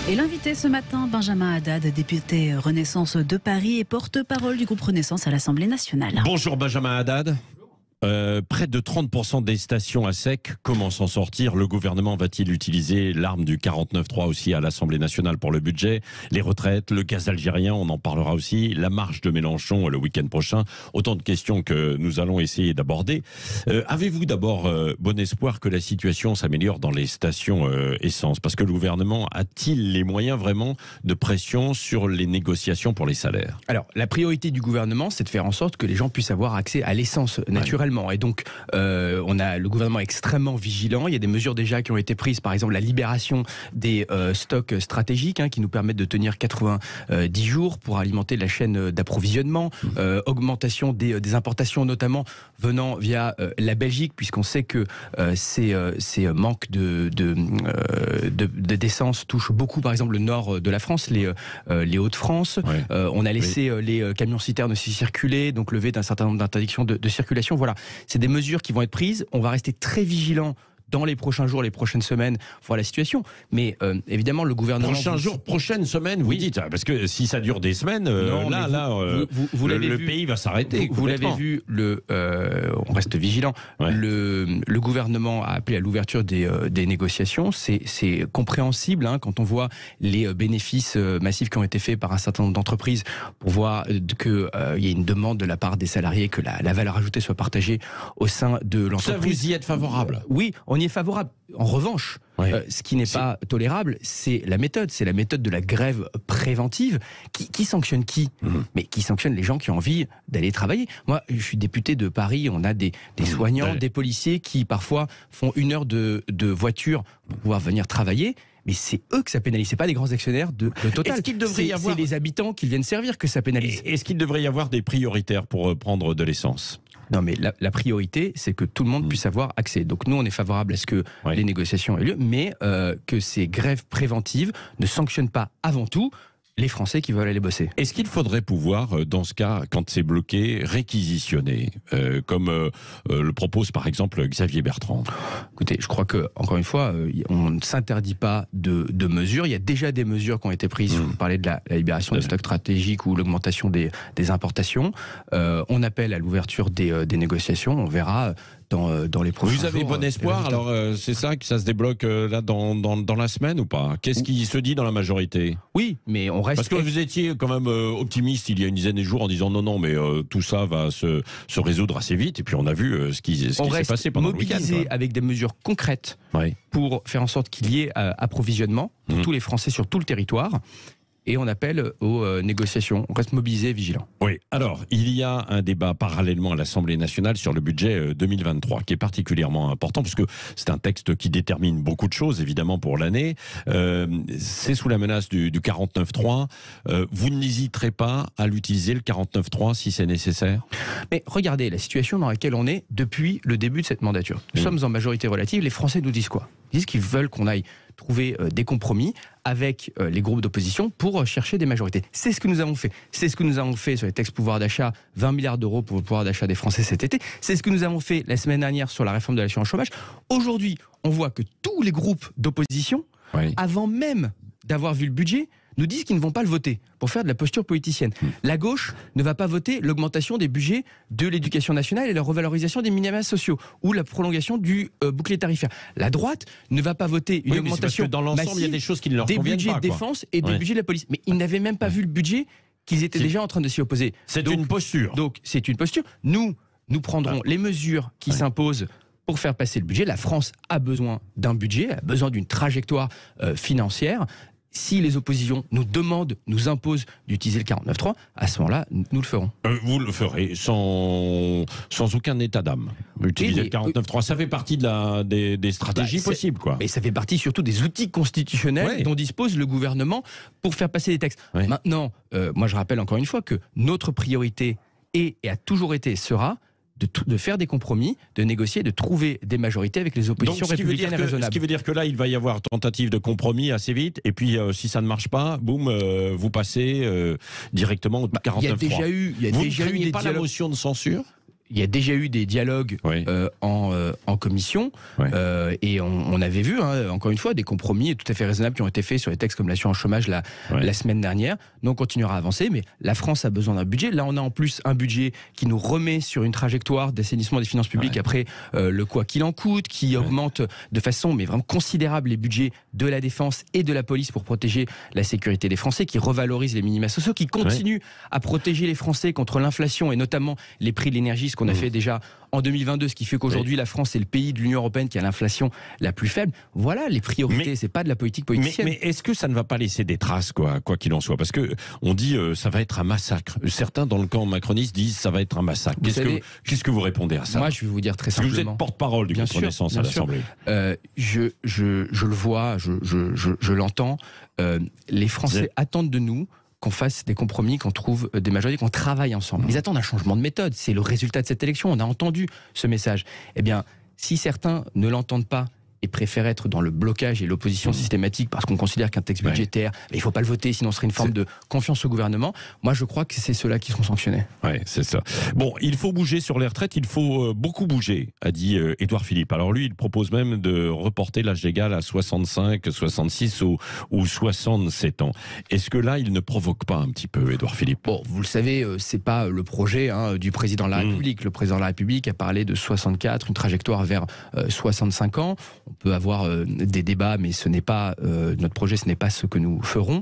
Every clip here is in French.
Et l'invité ce matin, Benjamin Haddad, député Renaissance de Paris et porte-parole du groupe Renaissance à l'Assemblée nationale. Bonjour Benjamin Haddad. Près de 30% des stations à sec, comment s'en sortir? Le gouvernement va-t-il utiliser l'arme du 49.3 aussi à l'Assemblée nationale pour le budget? Les retraites, le gaz algérien, on en parlera aussi, la marche de Mélenchon le week-end prochain. Autant de questions que nous allons essayer d'aborder. Avez-vous d'abord bon espoir que la situation s'améliore dans les stations essence? Parce que le gouvernement a-t-il les moyens vraiment de pression sur les négociations pour les salaires? Alors, la priorité du gouvernement, c'est de faire en sorte que les gens puissent avoir accès à l'essence naturellement. Et donc, le gouvernement est extrêmement vigilant. Il y a des mesures déjà qui ont été prises, par exemple la libération des stocks stratégiques qui nous permettent de tenir 90 jours pour alimenter la chaîne d'approvisionnement, augmentation des importations notamment venant via la Belgique, puisqu'on sait que ces manques d'essence touchent beaucoup, par exemple, le nord de la France, les Hauts-de-France. Ouais. On a laissé les camions-citernes aussi circuler, donc levé d'un certain nombre d'interdictions de circulation. Voilà. C'est des mesures qui vont être prises. On va rester très vigilants dans les prochains jours, les prochaines semaines, voir la situation. Mais évidemment, le gouvernement... Prochains jours, prochaines semaines, vous dites. Parce que si ça dure des semaines, le pays va s'arrêter. Vous l'avez vu, on reste vigilant. Ouais. Le gouvernement a appelé à l'ouverture des négociations. C'est compréhensible quand on voit les bénéfices massifs qui ont été faits par un certain nombre d'entreprises pour voir qu'il y ait une demande de la part des salariés que la valeur ajoutée soit partagée au sein de l'entreprise. Ça, vous y êtes favorable? Oui, on y est favorable. En revanche, ce qui n'est pas tolérable, c'est la méthode. C'est la méthode de la grève préventive. Qui sanctionne qui? Mais qui sanctionne les gens qui ont envie d'aller travailler. Moi, je suis député de Paris. On a des soignants, des policiers qui parfois font 1 heure de voiture pour pouvoir venir travailler. Mais c'est eux que ça pénalise, c'est pas les grands actionnaires de Total. C'est les habitants qui viennent servir que ça pénalise. Est-ce qu'il devrait y avoir des prioritaires pour prendre de l'essence? Non, mais la priorité, c'est que tout le monde puisse avoir accès. Donc nous, on est favorable à ce que les négociations aient lieu, mais que ces grèves préventives ne sanctionnent pas avant tout les Français qui veulent aller bosser. Est-ce qu'il faudrait pouvoir, dans ce cas, quand c'est bloqué, réquisitionner, comme le propose par exemple Xavier Bertrand? Écoutez, je crois que, encore une fois, on ne s'interdit pas de mesures. Il y a déjà des mesures qui ont été prises. Vous parlez de la libération des stocks stratégiques ou l'augmentation des importations. On appelle à l'ouverture des négociations. On verra dans les prochains jours. Vous avez bon espoir? Alors, c'est ça, que ça se débloque là dans la semaine ou pas? Qu'est-ce qui se dit dans la majorité? Oui, mais on reste... Parce que vous étiez quand même optimiste il y a une dizaine de jours en disant non, mais tout ça va se résoudre assez vite. Et puis on a vu ce qui s'est passé pendant le week-end. On reste mobilisé avec des mesures concrètes pour faire en sorte qu'il y ait approvisionnement pour tous les Français sur tout le territoire. Et on appelle aux négociations. On reste mobilisé et vigilant. Oui, alors, il y a un débat parallèlement à l'Assemblée nationale sur le budget 2023, qui est particulièrement important, parce que c'est un texte qui détermine beaucoup de choses, évidemment, pour l'année. C'est sous la menace du 49.3. Vous n'hésiterez pas à l'utiliser, le 49.3, si c'est nécessaire? Mais regardez la situation dans laquelle on est depuis le début de cette mandature. Nous sommes en majorité relative. Les Français nous disent quoi? Ils disent qu'ils veulent qu'on aille trouver des compromis avec les groupes d'opposition pour chercher des majorités. C'est ce que nous avons fait. C'est ce que nous avons fait sur les textes pouvoir d'achat, 20 milliards d'euros pour le pouvoir d'achat des Français cet été. C'est ce que nous avons fait la semaine dernière sur la réforme de l'assurance chômage. Aujourd'hui, on voit que tous les groupes d'opposition, avant même d'avoir vu le budget, nous disent qu'ils ne vont pas le voter pour faire de la posture politicienne. La gauche ne va pas voter l'augmentation des budgets de l'éducation nationale et la revalorisation des minima sociaux ou la prolongation du bouclier tarifaire. La droite ne va pas voter une augmentation parce que dans l'ensemble, il y a des choses qui ne leur conviennent pas. Des budgets de défense et des budgets de la police. Mais ils n'avaient même pas vu le budget qu'ils étaient déjà en train de s'y opposer. C'est une posture. Donc c'est une posture. Nous prendrons les mesures qui s'imposent pour faire passer le budget. La France a besoin d'un budget, a besoin d'une trajectoire financière. Si les oppositions nous demandent, nous imposent d'utiliser le 49.3, à ce moment-là, nous le ferons. Vous le ferez sans aucun état d'âme. Utiliser le 49.3, ça fait partie des stratégies possibles, quoi. Mais ça fait partie surtout des outils constitutionnels dont dispose le gouvernement pour faire passer des textes. Maintenant, moi je rappelle encore une fois que notre priorité est et a toujours été et sera de faire des compromis, de négocier, de trouver des majorités avec les oppositions républicaines et raisonnables. Ce qui veut dire que là, il va y avoir tentative de compromis assez vite, et puis si ça ne marche pas, boum, vous passez directement au 49.3. Il y a déjà eu pas la motion de censure? il y a déjà eu des dialogues en commission et on avait vu, encore une fois, des compromis tout à fait raisonnables qui ont été faits sur les textes comme l'assurance chômage la semaine dernière. Donc on continuera à avancer, mais la France a besoin d'un budget. Là, on a en plus un budget qui nous remet sur une trajectoire d'assainissement des finances publiques après le quoi qu'il en coûte, qui augmente de façon mais vraiment considérable les budgets de la défense et de la police pour protéger la sécurité des Français, qui revalorise les minima sociaux, qui continue à protéger les Français contre l'inflation et notamment les prix de l'énergie, ce qu'on a fait déjà en 2022, ce qui fait qu'aujourd'hui la France est le pays de l'Union européenne qui a l'inflation la plus faible. Voilà les priorités, c'est pas de la politique politicienne. Mais est-ce que ça ne va pas laisser des traces, quoi qu'il en soit? Parce que on dit ça va être un massacre. Certains dans le camp macroniste disent ça va être un massacre. Qu'est-ce que vous répondez à ça? Moi, je vais vous dire très simplement. Vous êtes porte-parole du groupe Renaissance à l'Assemblée. Je le vois, je l'entends. Les Français attendent de nous qu'on fasse des compromis, qu'on trouve des majorités, qu'on travaille ensemble. Ils attendent un changement de méthode. C'est le résultat de cette élection. On a entendu ce message. Eh bien, si certains ne l'entendent pas et préfèrent être dans le blocage et l'opposition systématique parce qu'on considère qu'un texte budgétaire, il ne faut pas le voter, sinon ce serait une forme de confiance au gouvernement. Moi, je crois que c'est ceux-là qui seront sanctionnés. Oui, c'est ça. Bon, il faut bouger sur les retraites, il faut beaucoup bouger, a dit Édouard Philippe. Alors lui, il propose même de reporter l'âge légal à 65, 66 ou 67 ans. Est-ce que là, il ne provoque pas un petit peu, Édouard Philippe? Bon, vous le savez, c'est pas le projet du président de la République. Le président de la République a parlé de 64, une trajectoire vers 65 ans. On peut avoir des débats, mais ce n'est pas notre projet, ce n'est pas ce que nous ferons.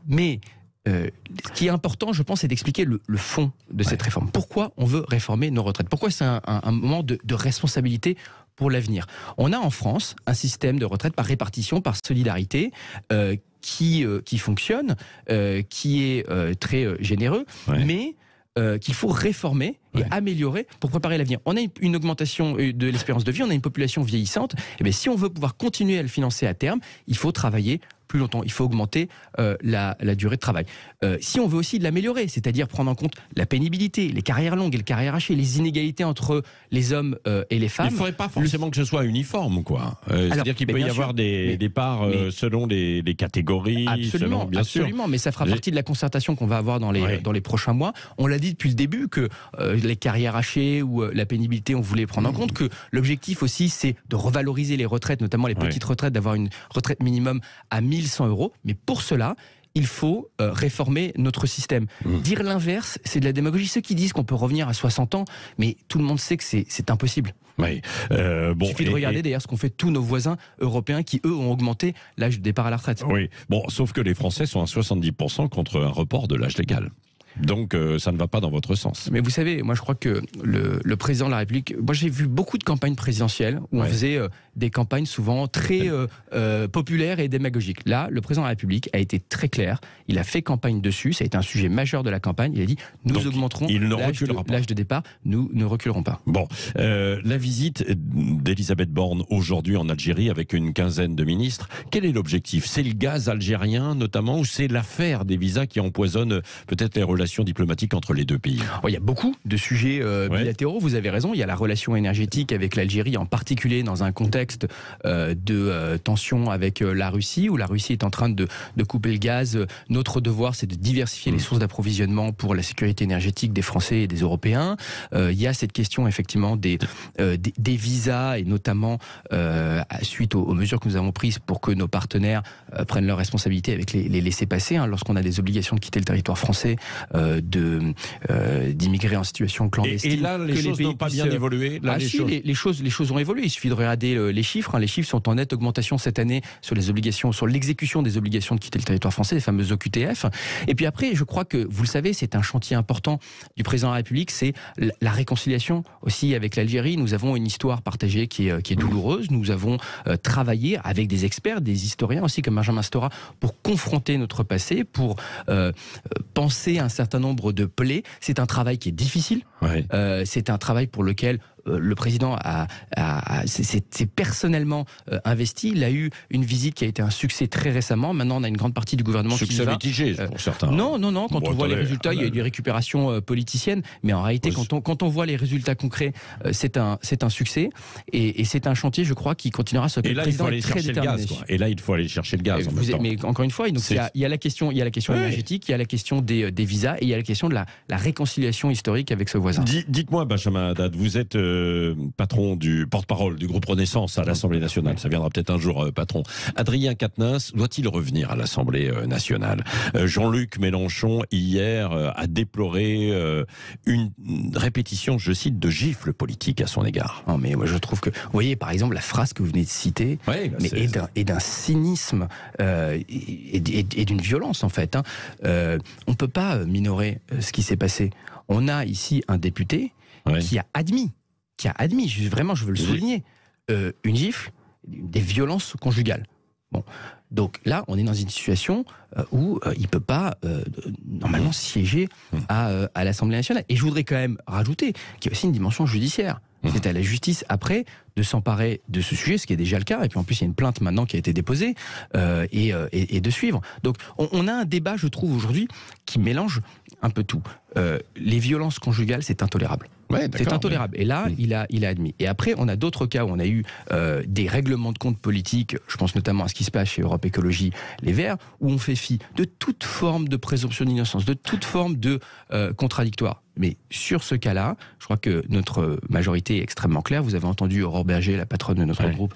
Mais ce qui est important, je pense, c'est d'expliquer le fond de cette réforme. Pourquoi on veut réformer nos retraites? Pourquoi c'est un moment de responsabilité pour l'avenir? On a en France un système de retraite par répartition, par solidarité, qui fonctionne, qui est très généreux, mais qu'il faut réformer et améliorer pour préparer l'avenir. On a une augmentation de l'espérance de vie, on a une population vieillissante. Et bien, si on veut pouvoir continuer à le financer à terme, il faut travailler plus longtemps. Il faut augmenter la durée de travail. Si on veut aussi l'améliorer, c'est-à-dire prendre en compte la pénibilité, les carrières longues et les carrières hachées, les inégalités entre les hommes et les femmes. Il ne faudrait pas forcément que ce soit uniforme, quoi. C'est-à-dire qu'il peut y avoir des départs selon les catégories. Absolument, bien sûr. Mais ça fera partie de la concertation qu'on va avoir dans les prochains mois. On l'a dit depuis le début que les carrières hachées ou la pénibilité, on voulait prendre en compte que l'objectif aussi, c'est de revaloriser les retraites, notamment les petites retraites, d'avoir une retraite minimum à 1100 €. Mais pour cela, il faut réformer notre système. Dire l'inverse, c'est de la démagogie. Ceux qui disent qu'on peut revenir à 60 ans, mais tout le monde sait que c'est impossible. Oui. Il suffit de regarder d'ailleurs ce qu'ont fait tous nos voisins européens qui, eux, ont augmenté l'âge de départ à la retraite. Oui, bon, sauf que les Français sont à 70% contre un report de l'âge légal. Donc ça ne va pas dans votre sens. Mais vous savez, moi je crois que le président de la République, moi j'ai vu beaucoup de campagnes présidentielles où on faisait des campagnes souvent très populaires et démagogiques. Là, le président de la République a été très clair, il a fait campagne dessus, ça a été un sujet majeur de la campagne, il a dit nous augmenterons l'âge de départ, nous ne reculerons pas. Bon, la visite d'Elisabeth Borne aujourd'hui en Algérie avec une quinzaine de ministres, quel est l'objectif? C'est le gaz algérien notamment ou c'est l'affaire des visas qui empoisonne peut-être les relations diplomatiques entre les deux pays? Il y a beaucoup de sujets bilatéraux, vous avez raison. Il y a la relation énergétique avec l'Algérie, en particulier dans un contexte de tension avec la Russie, où la Russie est en train de couper le gaz. Notre devoir, c'est de diversifier les sources d'approvisionnement pour la sécurité énergétique des Français et des Européens. Il y a cette question, effectivement, des visas, et notamment suite aux mesures que nous avons prises pour que nos partenaires prennent leurs responsabilités avec les laissez-passer. Lorsqu'on a des obligations de quitter le territoire français, d'immigrer en situation clandestine. Et là, les choses n'ont pas bien évolué. Là, les choses ont évolué. Il suffit de regarder les chiffres. Les chiffres sont en nette augmentation cette année sur les obligations, sur l'exécution des obligations de quitter le territoire français, les fameuses OQTF. Et puis après, je crois que, vous le savez, c'est un chantier important du président de la République, c'est la réconciliation aussi avec l'Algérie. Nous avons une histoire partagée qui est douloureuse. Nous avons travaillé avec des experts, des historiens aussi, comme Benjamin Stora, pour confronter notre passé, pour penser un certain nombre de plaies. C'est un travail qui est difficile. C'est un travail pour lequel le président s'est personnellement investi. Il a eu une visite qui a été un succès très récemment. Maintenant, on a une grande partie du gouvernement qui y va. Mitigé pour certains. Non. Quand on voit les résultats, il y a eu des récupérations politiciennes. Mais en réalité, quand on voit les résultats concrets, c'est un succès. Et c'est un chantier, je crois, qui continuera à se faire. Et là, il faut aller chercher le gaz. Et là, il faut aller chercher le gaz. Mais encore une fois, donc, il y a la question énergétique, il y a la question des visas et il y a la question de la réconciliation historique avec ce voisin. Dites-moi, Benjamin Haddad, vous êtes patron du porte-parole du groupe Renaissance à l'Assemblée nationale. Ça viendra peut-être un jour, patron. Adrien Quatennens doit-il revenir à l'Assemblée nationale? Jean-Luc Mélenchon, hier, a déploré une répétition, je cite, de gifles politiques à son égard. Non, mais moi, je trouve que, vous voyez, par exemple, la phrase que vous venez de citer est d'un cynisme et d'une violence, en fait. On ne peut pas minorer ce qui s'est passé. On a ici un député qui a admis, vraiment, je veux le souligner, une gifle, des violences conjugales. Bon. Donc là, on est dans une situation où il ne peut pas normalement siéger à l'Assemblée nationale. Et je voudrais quand même rajouter qu'il y a aussi une dimension judiciaire. C'est à la justice, après, de s'emparer de ce sujet, ce qui est déjà le cas. Et puis en plus, il y a une plainte maintenant qui a été déposée et de suivre. Donc on a un débat, je trouve, aujourd'hui, qui mélange un peu tout. Les violences conjugales, c'est intolérable. C'est intolérable. Et là, il a admis. Et après, on a d'autres cas où on a eu des règlements de compte politiques, je pense notamment à ce qui se passe chez Europe Écologie Les Verts, où on fait fi de toute forme de présomption d'innocence, de toute forme de contradictoire. Mais sur ce cas-là, je crois que notre majorité est extrêmement claire. Vous avez entendu Aurore Berger, la patronne de notre groupe,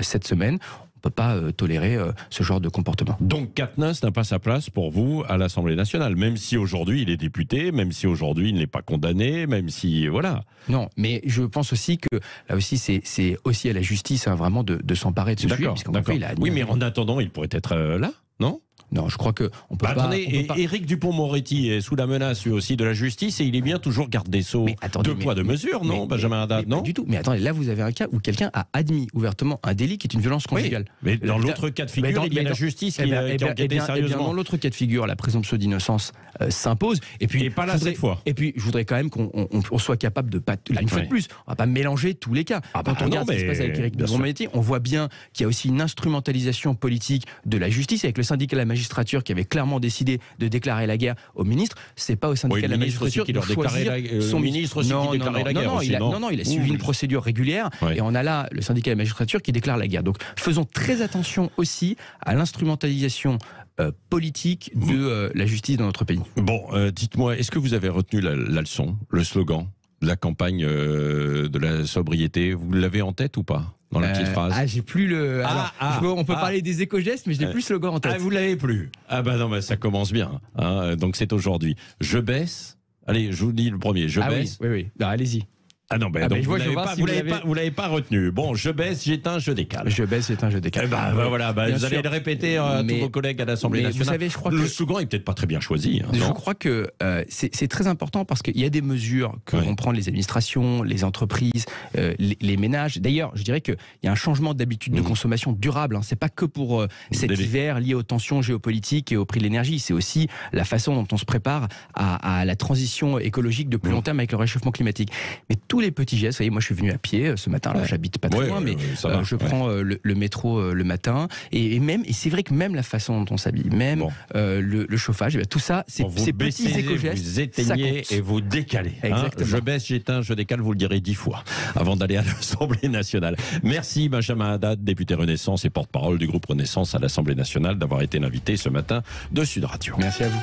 cette semaine. On ne peut pas tolérer ce genre de comportement. Donc Quatennens n'a pas sa place pour vous à l'Assemblée nationale, même si aujourd'hui il est député, même si aujourd'hui il n'est pas condamné, même si... Voilà. Non, mais je pense aussi que là aussi c'est aussi à la justice vraiment de s'emparer de ce sujet. Oui, mais en attendant, il pourrait être là, non ? Non, je crois qu'on peut pas... Attendez, Éric Dupond-Moretti est sous la menace lui aussi de la justice et il est bien toujours garde des Sceaux. Deux poids, deux mesures, non, Benjamin Haddad, non ? Pas du tout. Mais attendez, là vous avez un cas où quelqu'un a admis ouvertement un délit qui est une violence conjugale. Mais dans l'autre cas de figure, il y a la justice qui enquête sérieusement. Dans l'autre cas de figure, la présomption d'innocence s'impose. Et puis, pas là cette fois. Et puis, je voudrais quand même qu'on soit capable de pas... Là, une fois de plus, on va pas mélanger tous les cas. Quand on regarde ce qui se passe avec Éric Dupond-Moretti, on voit bien qu'il y a aussi une instrumentalisation politique de la justice avec le syndicat de la magistrature qui avait clairement décidé de déclarer la guerre au ministre. C'est pas au syndicat de la magistrature de choisir son ministre. Non, il a suivi une procédure régulière et on a là le syndicat de la magistrature qui déclare la guerre. Donc faisons très attention aussi à l'instrumentalisation politique de la justice dans notre pays. Bon, dites-moi, est-ce que vous avez retenu la leçon, le slogan de la campagne de la sobriété? Vous l'avez en tête ou pas? Dans la petite phrase. J'ai plus le. On peut parler des éco-gestes, mais je n'ai plus le slogan en tête. Vous l'avez plus. Ça commence bien. Donc c'est aujourd'hui. Je baisse. Allez, je vous dis le premier. Je baisse. Oui. Non, allez-y. Donc vous l'avez pas retenu. Bon, je baisse, j'éteins, je décale. Je baisse, j'éteins, je décale. Vous allez le répéter à tous vos collègues à l'Assemblée nationale. Vous savez, je crois que le slogan est peut-être pas très bien choisi. Je crois que c'est très important parce qu'il y a des mesures que vont prendre les administrations, les entreprises, les ménages. D'ailleurs, je dirais qu'il y a un changement d'habitude de consommation durable. C'est pas que pour cet hiver lié aux tensions géopolitiques et au prix de l'énergie. C'est aussi la façon dont on se prépare à la transition écologique de plus long terme avec le réchauffement climatique. Mais tous les petits gestes, vous voyez, moi je suis venu à pied ce matin, là, j'habite pas très loin, mais je prends le métro le matin, et c'est vrai que même la façon dont on s'habille, même le chauffage, tout ça, ces petits éco-gestes, vous éteignez et vous décalez. Je baisse, j'éteins, je décale, vous le direz 10 fois avant d'aller à l'Assemblée nationale. Merci Benjamin Haddad, député Renaissance et porte-parole du groupe Renaissance à l'Assemblée nationale, d'avoir été l'invité ce matin de Sud Radio. Merci à vous.